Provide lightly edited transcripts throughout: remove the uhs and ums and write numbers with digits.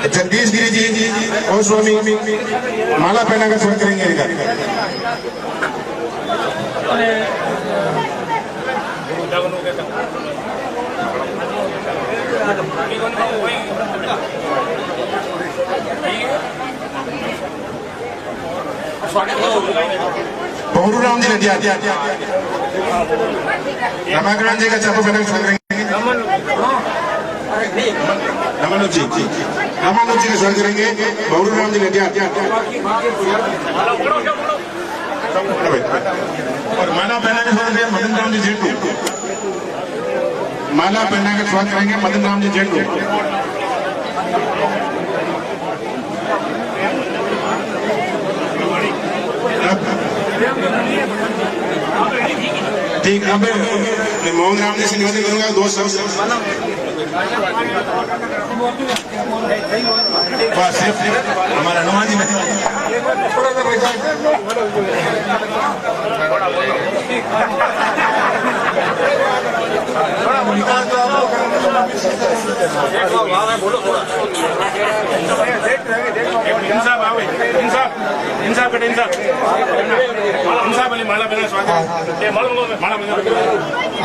जगदीश गिरी जी और स्वामी माला पहनाकर स्वागत करेंगे इनका। बहुरू राम जी ने रमाग्राम जी का चापो पहनाकर स्वागत करेंगे। रामानुज जी का स्वागत करेंगे। बहुरू राम जी ने और माला पहना के स्वागत करेंगे मदन राम जी जेठू। माला पहना के स्वागत करेंगे मदन राम जी जेठू। ठीक, अब मोहन राम जी से निवेदन करूंगा दो शब्द। हमारा हनुमान जी में थोड़ा सा पैसा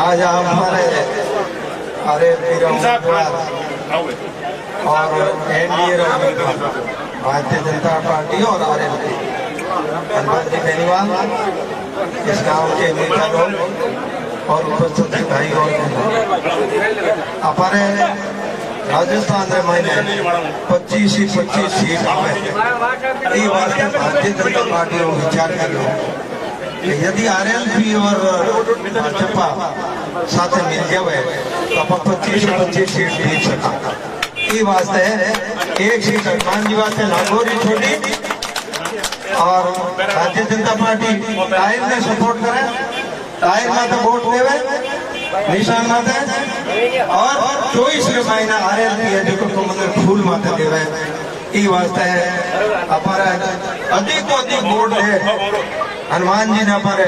आज हमारे और एनडीए भारतीय जनता पार्टी और आरएलपी हनुमान जी बेनीवाल इस गांव के नेता लोग और उपस्थित भाई और हमारे राजस्थान में 25 सीट आवे ये वास्ते भारतीय जनता पार्टी को विचार कर लो यदि आरएलपी और भाजपा साथ मिल जाए तो आप 25 सीट जीत सका। ये वास्ते एक सीट हनुमान जी वास्ते नागौरी छोड़ी और भारतीय जनता पार्टी टाइम ने सपोर्ट करे टाइम में तो वोट देवे निशान माते और 24 महीना आरएलपी है जो मतलब फूल माते देवे। ये वास्ते हमारा अधिक को अधिक वोट है हनुमान जी ने हमारे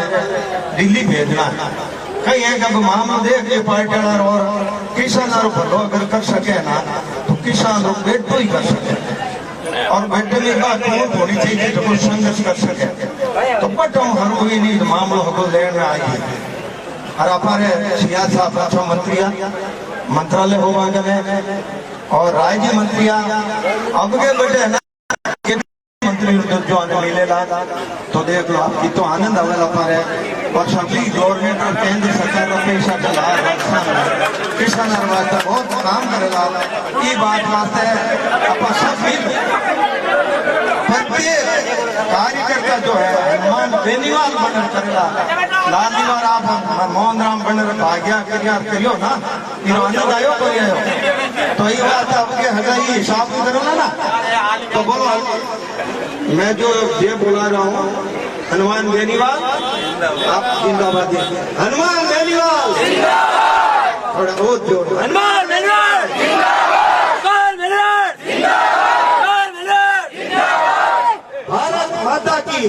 दिल्ली भेजना कहीं है कि मामा देख के पार्टी और किसान भलो अगर कर सके ना तो किसान लोग बेटो ही कर सके और बेटे में बात कौन होनी चाहिए जो कुछ संघर्ष कर सके तो बटो हर कोई नहीं मामलो को लेना आई और हमारे सियासत साहब अच्छा मंत्रालय होगा और राज्य मंत्रिया अब के बेटे ना मंत्री जो आने मिलेगा तो देख लो आपकी तो आनंद आवेला पारे और सभी गवर्नमेंट और केंद्र सरकार का पैसा चला किसान वास्ते बहुत काम करेगा। ये बात वास्ते अपन सब प्रत्येक कार्यकर्ता जो है हनुमान बेनीवाल बनर करेगा लाल दीवार आप मोहन राम बनर भाग्या करियो ना ये आनंद आयो कोई आयो तो ये बात आपके हगा ये हिसाब करो ना तो बोलो मैं जो ये बुला रहा हूँ हनुमान बेनीवाल आप जिंदाबाद हनुमान बेनीवाल थोड़ा बहुत जोर हनुमान बेनीवाल भारत माता की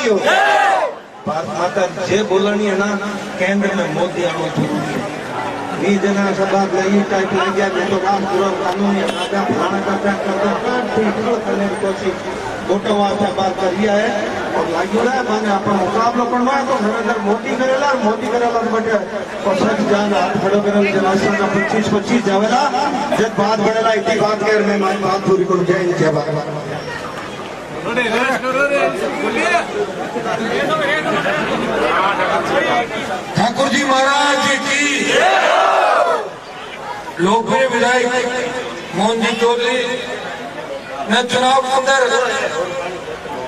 हो भारत माता जे बोलनी है ना केंद्र में मोदी आना जरूरी है ये जना सभा नहीं टाइप लग गया तो काम पूरा कानूनी राजा फलाना करने की कोशिश मोटो वास्ते बात कर दिया है और लागू है माने अपन मुकाबलो करना है तो नरेंद्र मोदी करेला बटे और सच जान हाथ खड़ो करे जनासा का 25 जावेला जब बात बढ़ेला इतनी बात कर मैं मारी बात पूरी कर जय जय बाबा ठाकुर जी महाराज की लोकप्रिय विधायक मोहन जी चौधरी ने चुनाव के अंदर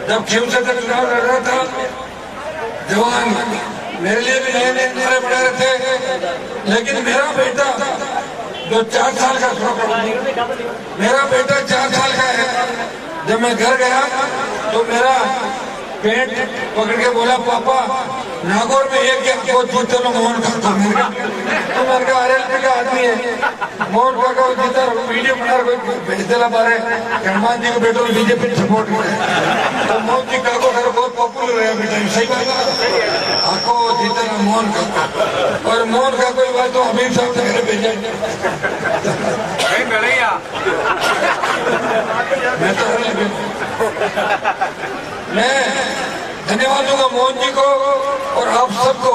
जब शिवसेना का चुनाव लड़ रहा था जवान मेरे लिए भी नए नारे बना रहे थे लेकिन मेरा बेटा जो 4 साल का मेरा बेटा 4 साल का है जब मैं घर गया तो मेरा पेट पकड़ के बोला पापा नागौर में एक जीते लो मोहन काका तो मेरे का आरएलपी का आदमी है मोहन काका जीता वीडियो बना कोई भेज देला बारे हनुमान जी को बेटो बीजेपी सपोर्ट करे तो मोहन जी काको घर बहुत पॉपुलर है बेटा सही बात है आपको जीता मोहन काका और मनमोहन का कोई बात तो अमीर साहब ने मेरे भेजा मैं तो मैं धन्यवाद दूंगा मोहन जी को और आप सबको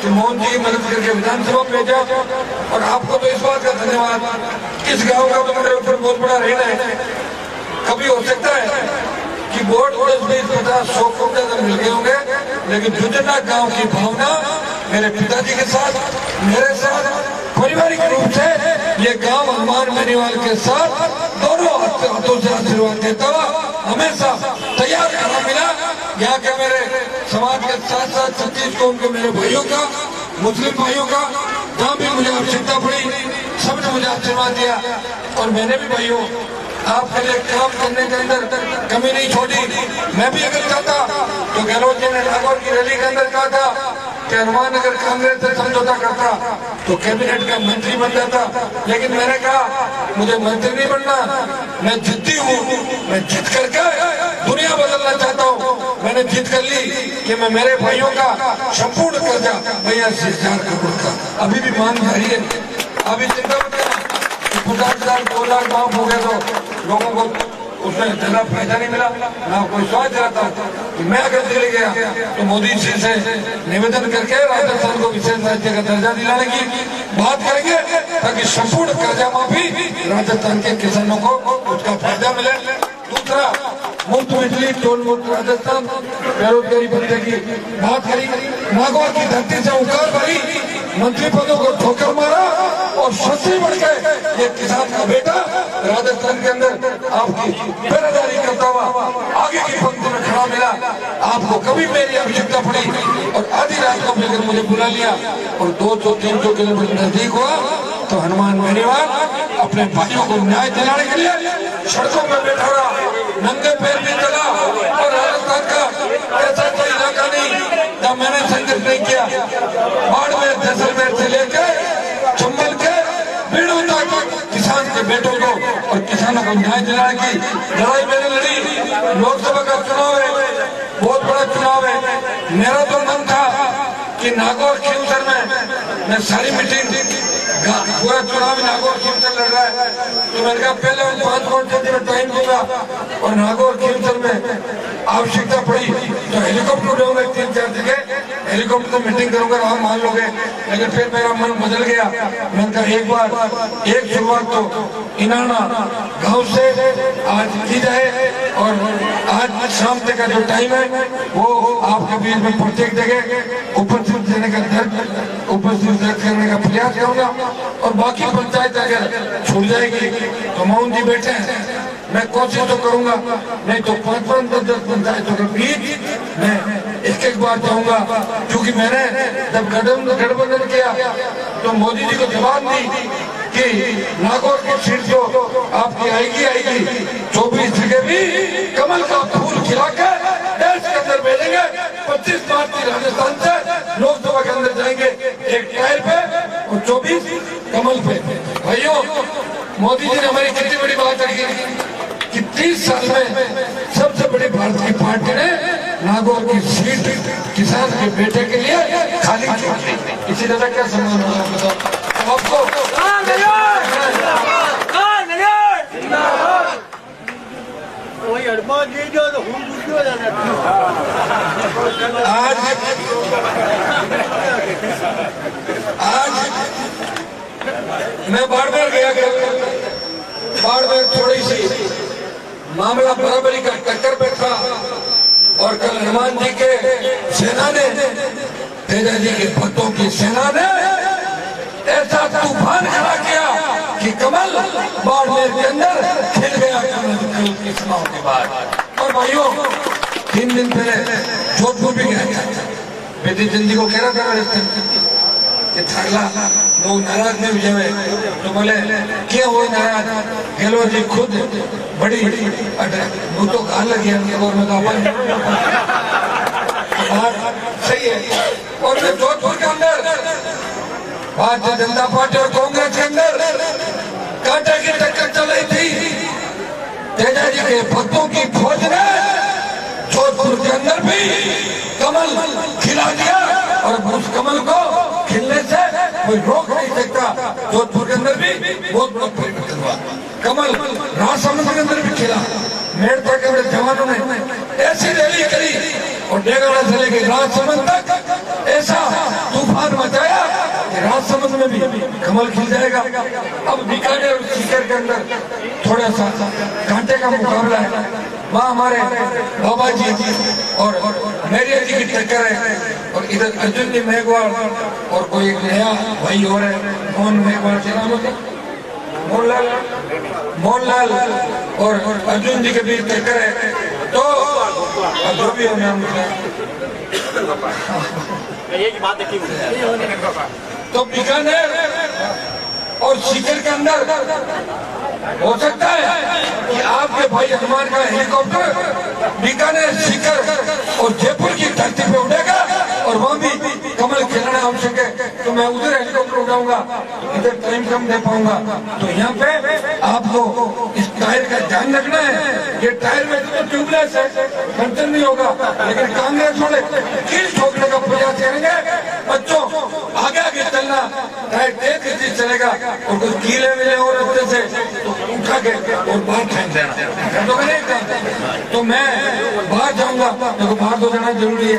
कि मोहन जी मदद करके विधानसभा में भेजा। और आपको तो इस बात का धन्यवाद, इस गांव का तो मेरे ऊपर बहुत बड़ा ऋण है। कभी हो सकता है कि वोट 10-20-50-100 कम ज्यादा मिल गए होंगे, लेकिन जुजना गांव की भावना मेरे पिताजी के साथ, मेरे साथ पारिवारिक रूप से ये गांव हनुमान बेनीवाल के साथ दोनों हाथों से आशीर्वाद देता हुआ हमेशा तैयार खड़ा मिला। यहाँ के मेरे समाज के साथ साथ 36 कौम के मेरे भाइयों का, मुस्लिम भाइयों का, जहाँ भी मुझे आवश्यकता पड़ी सबने मुझे आशीर्वाद दिया। और मैंने भी भाइयों आपके लिए काम करने के अंदर कमी नहीं छोड़ी। मैं भी अगर चाहता तो गहलोत जी ने नागौर की रैली के अंदर कहा था कि हनुमान अगर कांग्रेस से समझौता करता तो कैबिनेट का मंत्री बन जाता, लेकिन मैंने कहा मुझे मंत्री नहीं बनना, मैं जिद्दी हूँ, मैं जीत करके दुनिया बदलना चाहता हूँ। मैंने जीत कर ली कि मैं मेरे भाइयों का संपूर्ण कर्जा भैया 80,000 करोड़ का अभी भी मांग जारी है। अभी चिंता मत करना, 50,000 2 लाख माफ हो गए तो लोगों को उसमें ज्यादा फायदा नहीं मिला, ना कोई स्वाद रहता। तो मैं अगर दिल्ली गया तो मोदी जी से निवेदन करके राजस्थान को विशेष राज्य का दर्जा दिलाने की बात करेंगे ताकि संपूर्ण कर्जा माफी राजस्थान के किसानों को उसका फायदा मिले। दूसरा, मुफ्त बिजली, टोल मुक्त राजस्थान, बेरोजगारी भत्ते की बात करी, नागौर की धरती से उखाड़ भरी, मंत्री पदों को ठोकर मारा और सबसे बढ़ के ये किसान का बेटा राजस्थान के अंदर आपकी पहरेदारी करता हुआ आगे की पंक्ति में खड़ा मिला। आपको कभी मेरी आवश्यकता पड़ी और आधी रात को मिलकर मुझे बुला लिया और 200-300 किलोमीटर नजदीक हुआ तो हनुमान बेनीवाल अपने भाइयों को न्याय दिलाने के लिए सड़कों में बैठा रहा, नंगे पैर भी चला। और राजस्थान का ऐसा कोई इलाका नहीं जब मैंने संघर्ष नहीं किया। बाड़मेर, जैसलमेर से लेकर चंबल के बीड़ू तक किसान के बेटों को और किसानों को न्याय दिलाने की लड़ाई मैंने लड़ी। लोकसभा का चुनाव है, बहुत बड़ा चुनाव है। मेरा तो मन था कि नागौर खीमसर में मैं सारी मीटिंग, पूरा चुनाव नागौर खीमसर लड़ रहा है तो मैंने कहा पहले 5 घंटे में टाइम दूंगा और नागौर खीमसर में आवश्यकता पड़ी तो हेलीकॉप्टर उड़ाऊंगा 3-4 जगह, हेलीकॉप्टर में मीटिंग करूंगा, आप मान लोगे। लेकिन फिर मेरा मन बदल गया। मैंने कहा एक बार एक शुरुआत तो इनाना गांव से आज की जाए और आज शाम तक का जो टाइम है वो आपके बीच में प्रत्येक जगह उपस्थित देने का उपस्थित करने का प्रयास करूंगा। और बाकी पंचायत अगर छूट जाएगी तो मोहन जी बैठे हैं, मैं कोशिश तो करूंगा, नहीं तो 5-5-10 पंचायतों के बीच मैं एक बार जाऊंगा। क्योंकि मैंने जब गठबंधन किया तो मोदी जी को जवाब दी कि नागौर की सीट जो आपकी आएगी 24 जगह भी कमल का फूल खिलाकर देश के अंदर भेजेंगे। 25 मार्च की राजस्थान से लोकसभा के अंदर जाएंगे एक टायर पे और 24 कमल पे। भाइयों, मोदी जी ने हमारी कितनी बड़ी बात रखी कि 30 साल में सबसे बड़ी भारतीय पार्टी ने नागौर की सीट किसान के बेटे के लिए खाली छोड़ दी। इसी तरह क्या सम्मान होगा आपको? आज मैं बाड़मेर गया, बाड़मेर थोड़ी सी मामला बराबरी का टक्कर पे था और कल हनुमान जी के सेना ने, तेजा जी के भक्तों की सेना ने ऐसा तूफान खड़ा किया कि कमल बाड़मेर के अंदर खिल गया की चुनाव के बाद। और भाइयों, 3 दिन पहले जोधपुर भी गया, बेटी जिंदगी को कह रहा था कि थागला लोग नाराज नहीं हुए तो बोले क्या हो नाराज? गहलोत जी खुद बड़ी वो तो कहा लगी और सही है। और मैं जोधपुर के अंदर भारतीय जनता पार्टी और कांग्रेस के अंदर कांटे की टक्कर चल रही थी। तेजा जी के भक्तों की फौज ने जोधपुर के अंदर भी कमल खिला दिया और उस कमल को खिलने से कोई रोक नहीं सकता। जोधपुर के अंदर भी बहुत बड़ा परिवर्तन हुआ। कमल राजसमंद के अंदर भी खिला, मेड़ता के अंदर जवानों ने ऐसी रैली करी और डेगाड़ा से लेकर राजसमंद तक ऐसा तूफान मचाया कि राजसमंद में भी कमल खिल जाएगा। अब बीकानेर और सीकर के अंदर थोड़ा सा कांटे का मुकाबला है। वहाँ हमारे बाबा जी और मेरिया जी की टक्कर है और इधर अर्जुन जी मेघवाल और कोई एक नया भाई और है, मोहन मेघवाल के नाम होता, मोहनलाल और अर्जुन जी के बीच टक्कर है। तो जो भी नाम तो बीकानेर और सीकर के अंदर हो सकता है कि आपके भाई हनुमान का हेलीकॉप्टर बीकानेर, सीकर और जयपुर की धरती पे उड़ेगा और वहाँ भी कमल खिलाना आवश्यक है। तो मैं उधर हेलीकॉप्टर उड़ाऊंगा, इधर टाइम कम दे पाऊंगा। तो यहाँ पे आपको इस टायर का ध्यान रखना है। ये टायर में तो ट्यूबलेस है, पंचर नहीं होगा, लेकिन कांग्रेस वाले कील ठोकने का प्रयास करेंगे। बच्चों आगे आगे चलना, टायर तेज गति चलेगा और कुछ कीले मिले और रस्ते से उठा के और बाहर फेंक देना तो नहीं। तो मैं बाहर जाऊंगा, देखो बाहर तो जाना जरूरी है,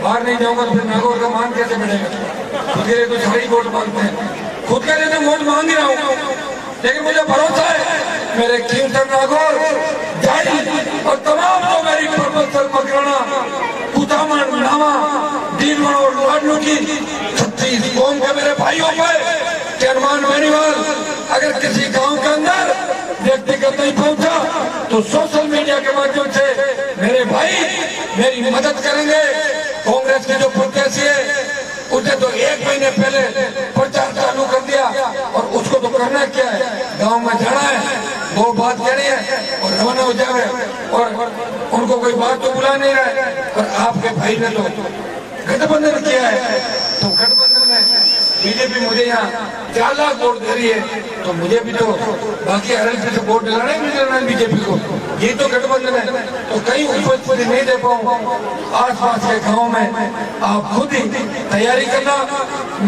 बाहर नहीं जाऊंगा तो फिर नागौर का मान कैसे बढ़ेगा। खुद के लिए तो सारी वोट मांगते हैं, खुद के लिए तो वोट मांग ही रहा हूँ, लेकिन मुझे भरोसा है मेरे कीर्तन नागौर जाई और तमाम जो मेरी प्रबंधन मकराना कुतामन नामा दीनवा और लाडलू की 36 कौम के मेरे भाइयों पर हनुमान बेनीवाल अगर किसी गांव के अंदर व्यक्तिगत नहीं पहुंचा तो सोशल मीडिया के माध्यम से मेरे भाई मेरी मदद करेंगे। कांग्रेस के जो प्रत्याशी है उसने तो 1 महीने पहले प्रचार चालू कर दिया और उसको तो करना क्या है, गांव में जाना है, 2 बात कहनी है और रवाना हो जाए और उनको कोई बात तो बुला नहीं रहा है। और आपके भाई ने तो गठबंधन किया है, तो गठबंधन में बीजेपी मुझे यहाँ 4 लाख वोट दे रही है, तो मुझे भी तो बाकी RLP से वोट दिलाना है बीजेपी को। ये तो गठबंधन है, तो कहीं उपस्थिति नहीं दे पाऊंगा। आसपास के गाँव में आप खुद ही तैयारी करना।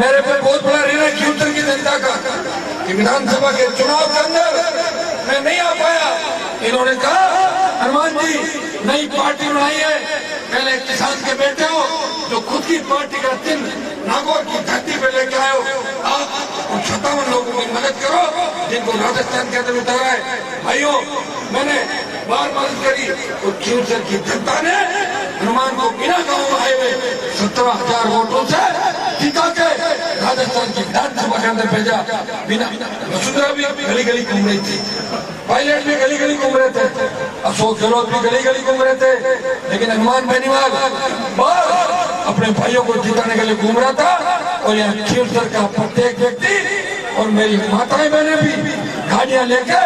मेरे पे बहुत बड़ा ऋण है उत्तर की जनता का कि विधानसभा के चुनाव के अंदर मैं नहीं आ पाया। इन्होंने कहा हनुमान जी नई पार्टी बनाई है, पहले किसान के बेटे हो जो खुद की पार्टी का चिन्ह नागौर की धरती पे लेके आए हो, आप 57 लोगों की मदद करो जिनको राजस्थान के अंदर उतारा है। भाइयों मैंने बार मदद करी और खींवसर की जनता ने हनुमान को बिना गाँव में आए हुए 17,000 वोटों से जिता के राजस्थान की विधानसभा के अंदर भेजा। बिना वसुंधरा भी गली गली घूम रही थी, पायलट भी गली गली घूम रहे थे, अशोक गहलोत भी गली गली घूम रहे थे, लेकिन हनुमान बेनीवाल बस अपने भाइयों को जिताने के लिए घूम रहा था। और यहाँ खींवसर का प्रत्येक व्यक्ति और मेरी माताएं बहनें भी गाड़ियां लेकर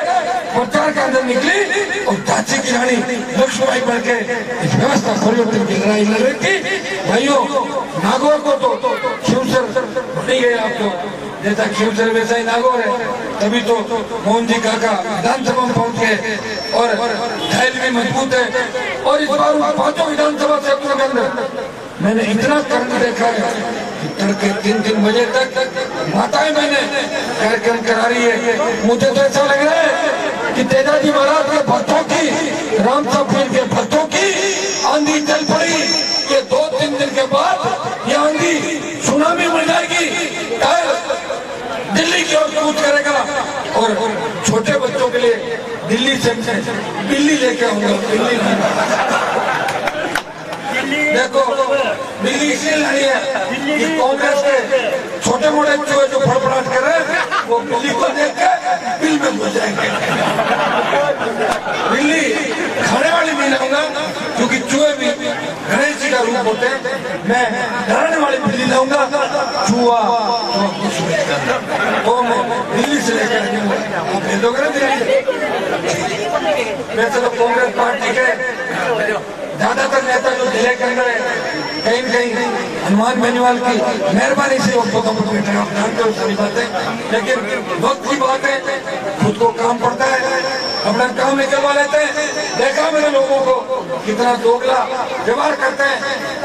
प्रचार के अंदर निकली और झांसी की रानी लक्ष्मीबाई बन के इस व्यवस्था परिवर्तन की लड़ाई लड़ रही थी। भाइयों नागौर को तो खींवसर बनी गए, आपको जैसा खींवसर वैसा ही नागौर है, तभी तो मोहन जी काका विधानसभा में पहुंच गए और धैर्य भी मजबूत है। और इस बार 5 विधानसभा क्षेत्रों के अंदर मैंने इतना कर्म देखा है कि तड़के 3 बजे तक माताएं मैंने कार्यक्रम करा रही है। मुझे तो ऐसा लग रहा है कि तेजाजी महाराज के भक्तों की, रामसा पीर के भक्तों की आंधी चल पड़ी। ये 2-3 दिन के बाद ये आंधी सुनामी बन जाएगी, दिल्ली की ओर कूच करेगा और छोटे बच्चों के लिए दिल्ली से बिल्ली लेके आऊंगा। देखो दिल्ली इसलिए नहीं है कि कांग्रेस के छोटे मोटे चूहे जो फड़फड़ाहट कर रहे हैं वो बिल्ली को देख के बिल में घुस जाएंगे। बिल्ली खाने वाली नहीं लाऊंगा क्योंकि चूहे भी गणेश जी का रूप होते हैं। मैं डराने वाली बिल्ली लाऊंगा, चूहा तो मैं दिल्ली से लेकर आप भेजोगे ना दिल्ली। वैसे तो कांग्रेस पार्टी के ज्यादातर नेता जो जिले के अंदर है कहीं न कहीं हनुमान बेनीवाल की मेहरबानी से वो पदों पर बैठे हैं, आप जानते हो सारी बातें। लेकिन वक्त की बात है, खुद को काम पड़ता है, अपना काम निकलवा लेते हैं। देखा मैंने लोगों को कितना दोगला व्यवहार करते हैं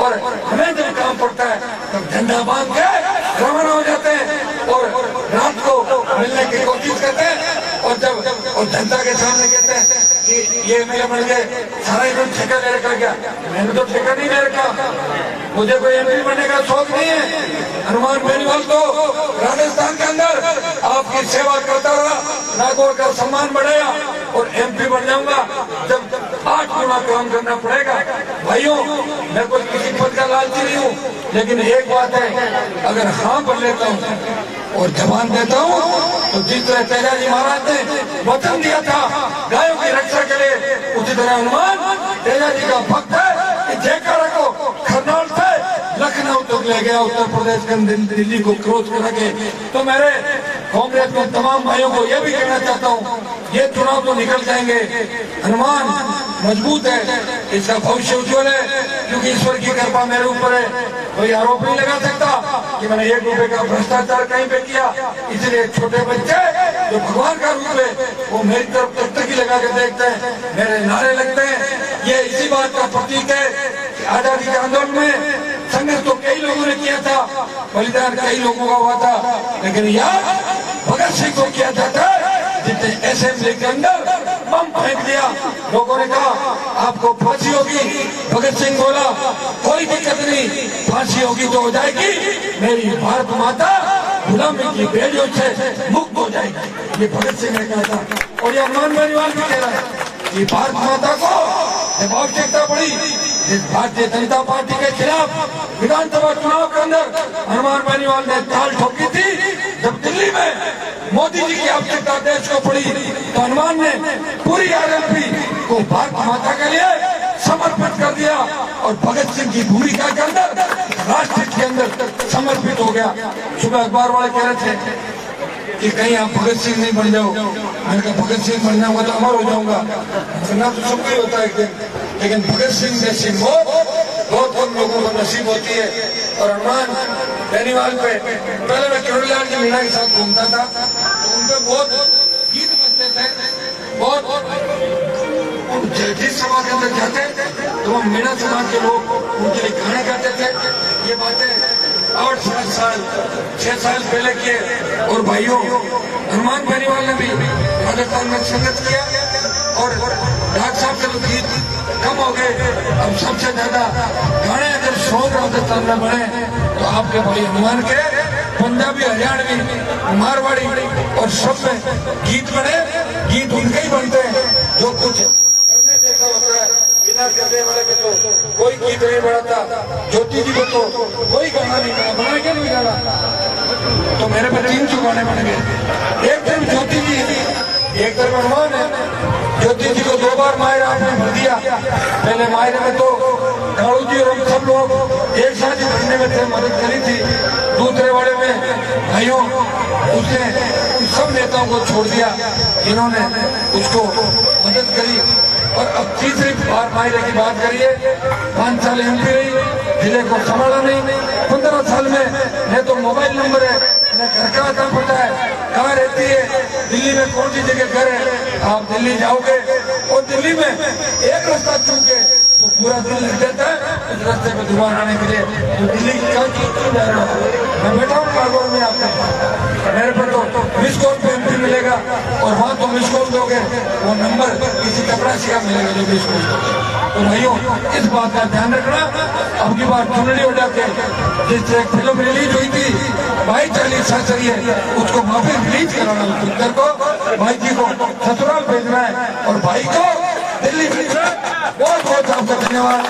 और हमें जब काम पड़ता है तब झंडा बांध के रवाना हो जाते हैं ये मेरे बन गए, सारा इन्होंने ठेका ले रखा क्या? मैंने तो ठेका नहीं ले रखा, मुझे कोई एमपी बनने का शौक नहीं है। हनुमान बेनीवाल को राजस्थान के अंदर आपकी सेवा करता रहा, नागौर का सम्मान बढ़ेगा और एमपी बन जाऊंगा जब 8 गुना काम करना पड़ेगा। भाइयों, मैं कोई किसी पद का लालची नहीं हूँ, लेकिन एक बात है, अगर हाँ बोल लेता हूँ और जवान देता हूँ तो जिस तरह तेजाजी महाराज ने वचन दिया था गायों की रक्षा के लिए, उसी तरह हनुमान तेजाजी का भक्त है कि जेकर को खरनाल से लखनऊ तक ले गया, उत्तर प्रदेश के दिल्ली को क्रॉस करके। तो मेरे कांग्रेस के तमाम भाइयों को यह भी कहना चाहता हूँ, ये चुनाव तो निकल जाएंगे, हनुमान मजबूत है, इसका भविष्य उज्जवल है, क्योंकि ईश्वर की कृपा मेरे ऊपर है। कोई आरोप नहीं लगा सकता कि मैंने 1 रुपए का भ्रष्टाचार कहीं पे किया। इसलिए छोटे बच्चे जो भगवान का रूप है वो मेरी तरफ तक तक ही लगा के देखते हैं, मेरे नारे लगते हैं। ये इसी बात का प्रतीक है कि आजादी के आंदोलन में संघर्ष तो कई लोगों ने किया था, बलिदान कई लोगों का हुआ था, लेकिन यार भगत सिंह को किया जाता है जिसने असेंबली के अंदर बम फेंक दिया। लोगों ने कहा आपको फांसी होगी, भगत सिंह बोला कोई दिक्कत नहीं, फांसी होगी तो हो जाएगी, मेरी भारत माता गुलामी की बेड़ियों से मुक्त हो जाएगी, ये भगत सिंह ने कहा था। और ये हनुमान बेनीवाल भी कह रहा है कि भारत माता को जब आवश्यकता पड़ी, जिस भारतीय जनता पार्टी के खिलाफ विधानसभा चुनाव के अंदर हनुमान बेनीवाल ने ताल ठोकी थी, जब दिल्ली में मोदी जी की आवश्यकता देश को पड़ी तो हनुमान ने पूरी आरएलपी को भारत माता के लिए समर्पित कर दिया और भगत सिंह की भूमिका के अंदर राष्ट्र के अंदर समर्पित हो गया। सुबह अखबार वाले कह रहे थे कि कहीं आप भगत सिंह नहीं बन जाओ, मैंने कहा भगत सिंह बन जाऊंगा तो अमर हो जाऊंगा, ना तो सबको ही होता है एक दिन, लेकिन भगत सिंह जैसी मौत बहुत कम लोगों को नसीब होती है। और हनुमान बेनीवाल पे पहले मैं किरोड़ीलाल जी मीणा के साथ घूमता था, तो उनपे बहुत गीत बजते थे, बहुत जिस सभा के अंदर जाते तो वो मीणा समाज के लोग उनके लिए गाने गाते थे। ये बातें 8-7 साल 6 साल पहले किए। और भाइयों, हनुमान बेनीवाल ने भी राजस्थान में संघर्ष किया और डॉक्टर साहब के तो गीत कम हो गए, अब सबसे ज्यादा गाने अगर शौक राजस्थान में बने तो आपके भाई हनुमान के पंजाबी, हरियाणवी, मारवाड़ी और सब में गीत बने। गीत उनके ही बनते हैं जो कुछ करने जैसा होता है, बिना करने वाले में तो कोई गीत नहीं बनाता। ज्योति जी को तो कोई गाना नहीं बना क्या नहीं गाना, तो मेरे पे 300 गाने बन गए। एक तरफ ज्योति जी, एक तरफ हनुमान है। ज्योति जी को 2 बार मायरे आपने भर दिया, पहले मायरे में तो कालू जी और हम सब लोग एक साथ ही भरने में थे, मदद करी थी। दूसरे वाले में भाइयों उसने सब नेताओं को छोड़ दिया, इन्होंने उसको मदद करी। और अब तीसरी बार मायरे की बात करिए, 5 साल एमपी रही, जिले को संभाला नहीं। 15 साल में न तो मोबाइल नंबर है, न घर का आता पता है, कहाँ रहती है, दिल्ली में कौन सी जगह घर है। आप दिल्ली जाओगे और दिल्ली में एक रास्ता चूके तो पूरा दिन लग जाता है उस रास्ते में दोबारा आने के लिए। तो दिल्ली क्यों जा रहा हूँ, मैं बैठा हूँ नागौर में आपके पास, मेरे पर तो मिस कॉल पे एमपी मिलेगा और वहाँ तो मिस कॉल दोगे, वो नंबर किसी चपरासी का मिलेगा जो मिस कॉल दोगे। तो भाइयों, इस बात का ध्यान रखना। अब की बार चुनरी हो जाके जिस तरह फिल्म रिलीज हुई थी 22-40 शास्त्री है, उसको वापस रिलीज कराना, उस पिक्चर को भाई जी को ससुराल भेजना है और भाई को दिल्ली भेजना है। बहुत बहुत आपका धन्यवाद।